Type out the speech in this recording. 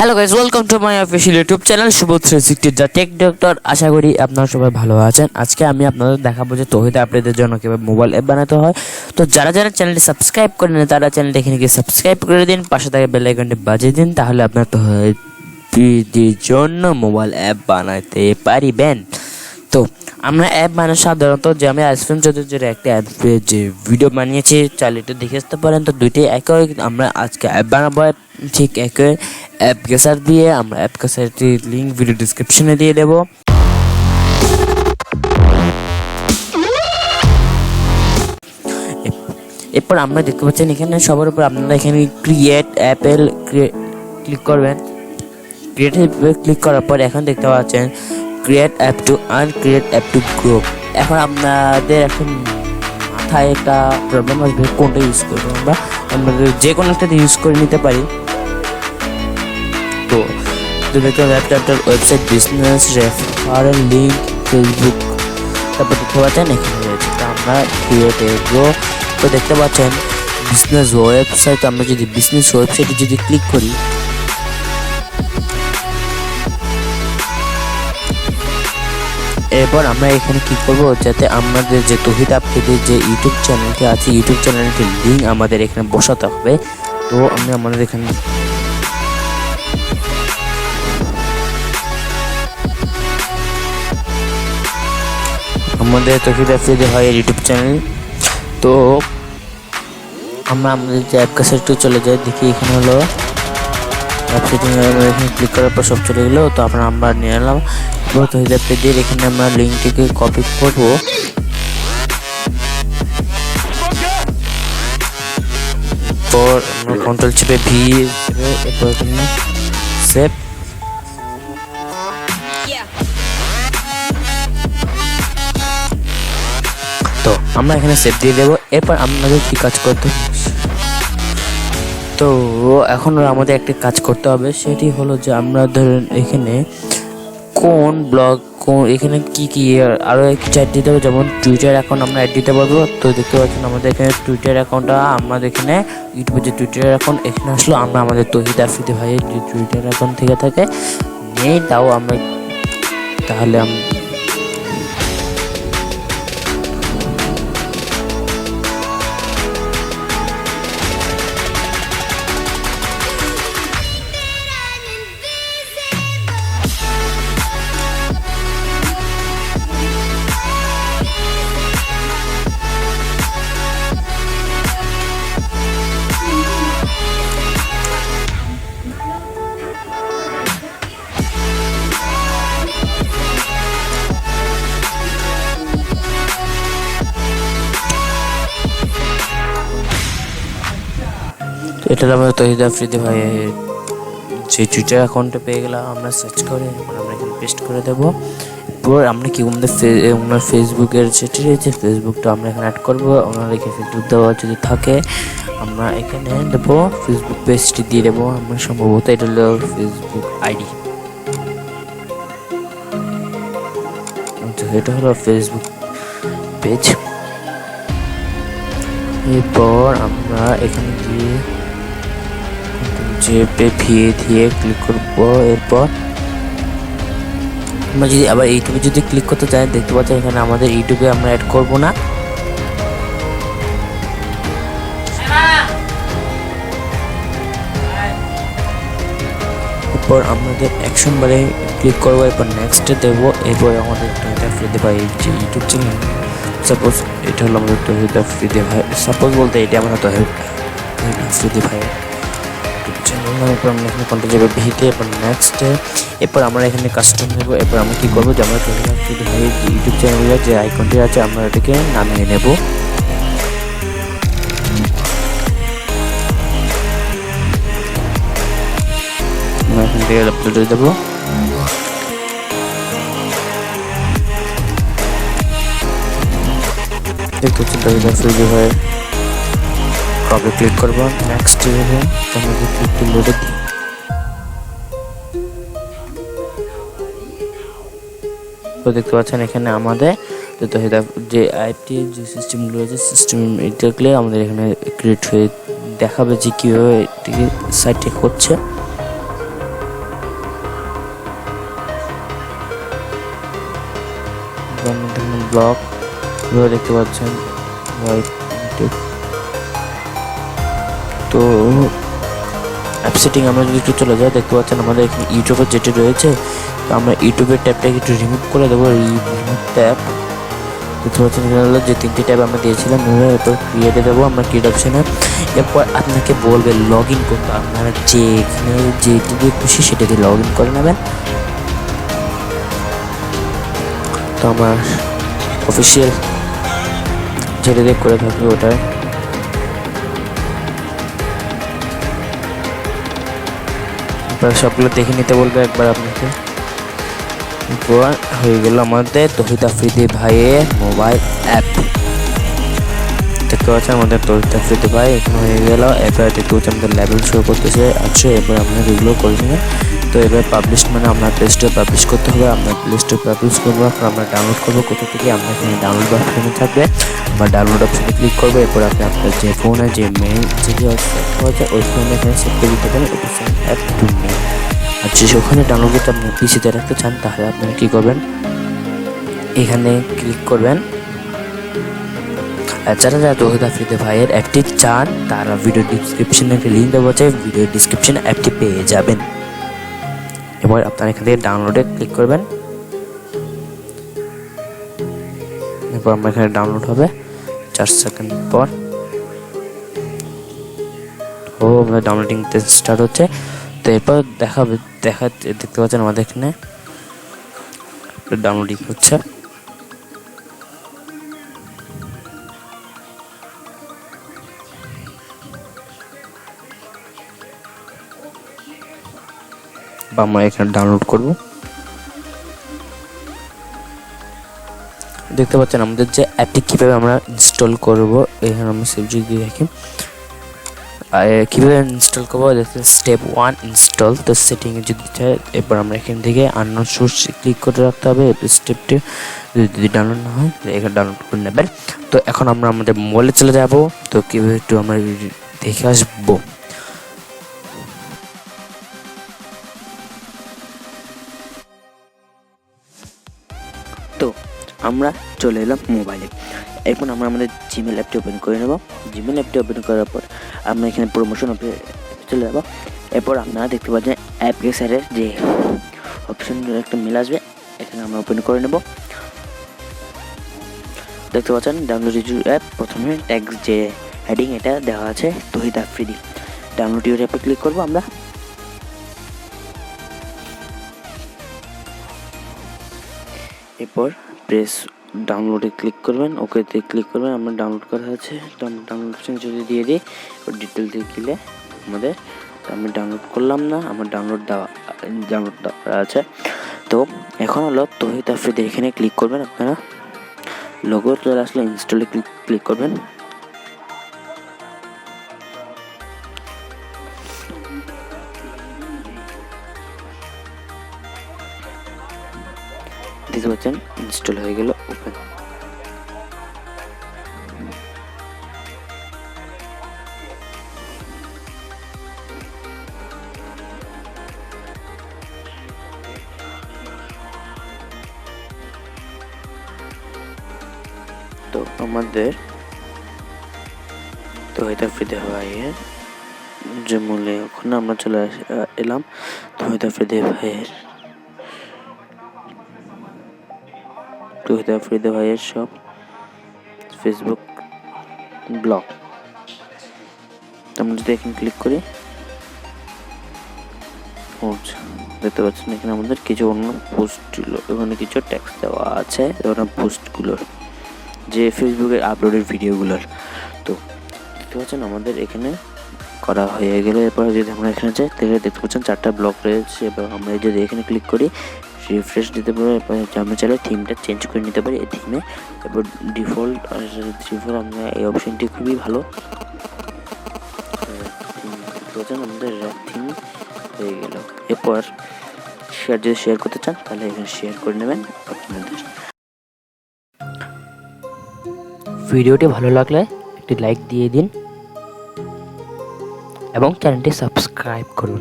Hello guys, welcome to my official YouTube channel Subodh 360 the tech doctor. আশা করি আপনারা সবাই ভালো আছেন। আজকে আমি আপনাদের দেখাবো যে তৌহিদ আফ্রিদির জন্য কিভাবে মোবাইল অ্যাপ বানাতে হয়। তো যারা যারা চ্যানেলটি সাবস্ক্রাইব করেন তারা চ্যানেলটি এখানে গিয়ে সাবস্ক্রাইব করে দিন, পাশে থাকা বেল আইকনটি বাজিয়ে দিন, তাহলে আপনার তৌহিদ আফ্রিদির জন্য মোবাইল অ্যাপ বানাতে পারিবেন। তো আমরা অ্যাপ বানাই সাধারণত যে আমি আইসফোন চৌধুরীর একটা অ্যাপে যে ভিডিও বানিয়েছি চাইলে একটু দেখে আসতে পারেন। তো দুইটাই একই, আমরা আজকে অ্যাপ বানাবো ঠিক একই অ্যাপ গেসার দিয়ে। আমরা অ্যাপ গেসারটির লিঙ্ক ভিডিও ডিসক্রিপশনে দিয়ে দেবো। এরপর আমরা দেখতে পাচ্ছেন এখানে সবার উপর আপনারা এখানে ক্রিয়েট অ্যাপেল ক্লিক করবেন। ক্রিয়েট অ্যাপে ক্লিক করার পর এখন দেখতে পাচ্ছেন create app to earn, create app to grow. এখন আপনাদের এখন মাথায় একটা প্রবলেম আসবে কোনটা ইউজ করবো। আমরা যে কোনো একটা ইউজ করে নিতে পারি। তো দেখতে ল্যাপটপটার website, business, referral link, Facebook, তারপর দেখতে পাচ্ছেন এখানে রয়েছে। তো আমরা ক্রিয়েট এ গ্রো। তো দেখতে পাচ্ছেন বিজনেস ওয়েবসাইট। আমরা যদি বিজনেস ওয়েবসাইটে যদি ক্লিক করি, এরপর আমরা এখানে কি করব, যাতে আমাদের যে তৌহিদ আফ্রিদির যে ইউটিউব চ্যানেলটি আছে, ইউটিউব চ্যানেলটির লিঙ্ক আমাদের এখানে বসাতে হবে। তো আমি আমাদের এখানে আমাদের তৌহিদ আফ্রিদি হয় ইউটিউব চ্যানেল। তো আমরা আমাদের যে অ্যাপ কাছেটা চলে যাই, দেখি এখানে হলো অ্যাপ সেটিং। এখানে ক্লিক করার পর সব চলে গেলো। তো আমরা নিয়ে এলাম তৌহিদ আফ্রিদির। এখানে আমরা লিঙ্কটিকে কপি করব। পর আমরা কন্ট্রোল চেপে ভি, এরপর এখানে সেভ। তো আমরা এখানে সেভ দিয়ে দেবো। এরপর আমাদের কি কাজ করতে হবে, তো এখন আমাদের একটা কাজ করতে হবে। সেটি হলো যে আমরা ধরেন এখানে কোন ব্লগ, এখানে কি আরও কিছু অ্যাড দিতে হবে, যেমন টুইটার অ্যাকাউন্ট আমরা অ্যাড দিতে পারবো। তো দেখতে পাচ্ছেন আমাদের এখানে টুইটার অ্যাকাউন্টটা, আমাদের এখানে ইউটিউবের যে টুইটার অ্যাকাউন্ট এখানে আসলো। আমরা আমাদের তৌহিদ আফ্রিদি ভাইয়ের যে টুইটার অ্যাকাউন্ট থেকে থাকে নেই, তাও আমরা তাহলে এটা আমাদের তৌহিদ আফ্রিদি ভাইয়ের যে টুইটার অ্যাকাউন্টে পেয়ে গেলাম। আমরা সার্চ করে আমরা এখানে পেস্ট করে দেবো। এরপর আমরা কি আমাদের ওনার ফেসবুকের যেটি রয়েছে, ফেসবুকটা আমরা এখানে অ্যাড করবো। ওনার এখানে ফেসবুক দেওয়া যদি থাকে আমরা এখানে দেবো, ফেসবুক পেজটি দিয়ে দেবো। আমরা সম্ভবত এটা হলো ফেসবুক আইডি, এটা হলো ফেসবুক পেজ। এরপর আমরা এখানে গিয়ে দিয়ে ক্লিক করবো। এরপর আমরা যদি আবার ইউটিউবে যদি ক্লিক করতে চাই, দেখতে পাচ্ছি এখানে আমাদের ইউটিউবে আমরা অ্যাড করব না। এরপর আমাদের অ্যাকশন বারে ক্লিক করবো, এরপর নেক্সটে দেবো। এরপর আমাদের তৌহিদ আফ্রিদি ভাই যে ইউটিউব চ্যানেল, সাপোজ এটা হলো আমাদের তৌহিদ আফ্রিদি ভাই, সাপোজ বলতে এটা আমাদের তৌহিদ আফ্রিদি ভাই ইউটিউব চ্যানেল। এরপর আমরা এখানে কন্ট্রোল যাবে ভিতে, এরপর নেক্সটে। এরপর আমরা এখানে কাস্টম দেবো। এরপর আমরা কী করবো, যে আমরা তৌহিদ আফ্রিদি ভাইয়ের যে ইউটিউব চ্যানেলের যে আইকনটি আছে আমরা এটাকে নামিয়ে নেব। আমরা এখান থেকে আপলোড করে দেবো। দেখতে হচ্ছে তৌহিদ আফ্রিদি ভাইয়ের কপি ক্লিক করবো, নেক্সট দেবো। আমাদের ক্লিকটি লোডে দিই। তো দেখতে পাচ্ছেন এখানে আমাদের তৌহিদ যে আইপি যে সিস্টেমগুলো রয়েছে, সিস্টেম দেখলে আমাদের এখানে ক্রিয়েট হয়ে দেখাবে যে কীভাবে এটিকে সাইটে হচ্ছে। আমরা দেখুন ব্লগ দেখতে পাচ্ছেন হোয়াইট। তো অ্যাপ সেটিং আমরা যদি একটু চলে যাই, দেখতে পাচ্ছেন আমাদের এখানে ইউটিউবের যেটি রয়েছে, তো আমরা ইউটিউবের ট্যাবটাকে একটু রিমুভ করে দেবো। রিমুভ ট্যাব দেখতে পাচ্ছেন এখানে হলো যে 3টি ট্যাব আমরা দিয়েছিলাম, এরপর ক্রিয়েটে দেবো আমরা ক্রিয়েট অপশানে। এরপর আপনাকে বলবে লগ ইন করতে, আপনারা যেখানে যেটি দিয়ে খুশি সেটা দিয়ে লগ ইন করে নেবেন। তো আমার অফিসিয়াল যেটা দিয়ে করে থাকি ওটাই সবগুলো দেখে নিতে বলবে একবার আপনাকে। হয়ে গেল আমাদের তহিদ আফ্রিদি ভাইয়ের মোবাইল অ্যাপ। দেখতে পাচ্ছেন আমাদের তহিদ আফ্রিদি ভাই এখানে হয়ে গেল। এবার দেখতে পাচ্ছি আমাদের লেভেল শো করতেছে। আচ্ছা, এবার আমরা রেগুলার করে নেবেন। তো এবার পাবলিশ মানে আমরা প্লে স্টোরে পাবলিশ করতে হবে। আমরা প্লে স্টোরে পাবলিশ করবো, আমরা ডাউনলোড করবো কোথা থেকে, আমরা এখানে ডাউনলোড অপশানে থাকবে, আমরা ডাউনলোড অপশানে ক্লিক করবো। এরপর আপনি আপনার যে ফোনে যে মেইল যেটি হচ্ছে ওই ফোনে এখানে সেভ করে দিতে পারেন অ্যাপ টু মেইল। আর যে ওখানে ডাউনলোড করতে আপনি পিসিতে রাখতে চান তাহলে আপনারা কী করবেন, এখানে ক্লিক করবেন। আর যারা যারা তৌহিদ আফ্রিদি ভাইয়ের অ্যাপটি চান তারা ভিডিও ডিসক্রিপশনে একটা লিঙ্ক দেওয়া আছে, ভিডিও ডিসক্রিপশনে অ্যাপটি পেয়ে যাবেন। এবার আপনারা এখান থেকে ডাউনলোডে ক্লিক করবেন। এরপর আমার এখানে ডাউনলোড হবে 4 সেকেন্ড পর। ও আমাদের ডাউনলোডিং স্টার্ট হচ্ছে। তো এরপর দেখতে পাচ্ছেন আমাদের এখানে ডাউনলোডিং হচ্ছে। বা আমরা এখানে ডাউনলোড করব। দেখতে পাচ্ছেন আমাদের যে অ্যাপটি কীভাবে আমরা ইনস্টল করব, এখানে আমরা সেভ দিয়ে রাখি। কীভাবে ইনস্টল করবো দেখতে স্টেপ 1 ইনস্টল। তো সেটিংয়ে যদি চাই এরপর আমরা এখান থেকে আননোন সোর্স ক্লিক করে রাখতে হবে। স্টেপটি যদি ডাউনলোড না হয় এখানে ডাউনলোড করে নেবেন। তো এখন আমরা আমাদের মোবাইলে চলে যাব। তো কীভাবে একটু আমরা দেখে আসবো। তো আমরা চলে এলাম মোবাইলে। এখন আমরা আমাদের জিমেল অ্যাপটি ওপেন করে নেব। জিমেল অ্যাপটি ওপেন করার পর আমরা এখানে প্রমোশন চলে যাব। এরপর আপনারা দেখতে পাচ্ছেন অ্যাপ্লিকেশনের যে অপশানগুলো একটা মেল আসবে, এখানে আমরা ওপেন করে নেব। দেখতে পাচ্ছেন ডাউনলোড ইউর অ্যাপ, প্রথমে ট্যাগ যে হেডিং এটা দেওয়া আছে তৌহিদ আফ্রিদি। ডাউনলোড ইউর অ্যাপে ক্লিক করবো আমরা। এরপর প্রেস ডাউনলোডে ক্লিক করবেন, ওকেতে ক্লিক করবেন। আমরা ডাউনলোড করা আছে, ডাউনলোড অপশন যদি দিয়ে দিই ডিটেল দিয়ে গেলে আমাদের, আমি ডাউনলোড করলাম না, আমার ডাউনলোড দেওয়া আছে। তো এখন হলো তৌহিদ আফ্রিদি, এখানে ক্লিক করবেন। আপনারা লোগো চলে আসলে ইনস্টলে ক্লিক করবেন। দেখতে পাচ্ছেন ইনস্টল হয়ে গেল। ওপেন। তো আমাদের তৌহিদ আফ্রিদি ভাইয়ের যে মূলে ওখানে আমরা চলে এলাম। তৌহিদ আফ্রিদি ভাইয়ের সব ফেসবুক ব্লগ। আমরা যদি এখানে ক্লিক করি দেখতে পাচ্ছেন এখানে আমাদের কিছু অন্য পোস্ট, ওখানে কিছু ট্যাক্স দেওয়া আছে পোস্টগুলোর, যে ফেসবুকের আপলোডের ভিডিওগুলোর। তো দেখতে পাচ্ছেন আমাদের এখানে করা হয়ে গেল। এরপর যদি আমরা এখানে যাই তাহলে দেখতে পাচ্ছেন 4টা ব্লক রয়েছে। এবার আমরা যদি এখানে ক্লিক করি রিফ্রেশ দিতে পারি। এরপর আমরা চাইলে থিমটা চেঞ্জ করে নিতে পারি এই থিমে। এরপর ডিফল্ট আমরা এই অপশনটি খুবই ভালো। দেখতে পাচ্ছেন আমাদের থিম হয়ে গেল। এরপর যদি শেয়ার করতে চান তাহলে এখানে শেয়ার করে নেবেন আপনাদের। ভিডিওটি ভালো লাগলে একটি লাইক দিয়ে দিন এবং চ্যানেলটি সাবস্ক্রাইব করুন।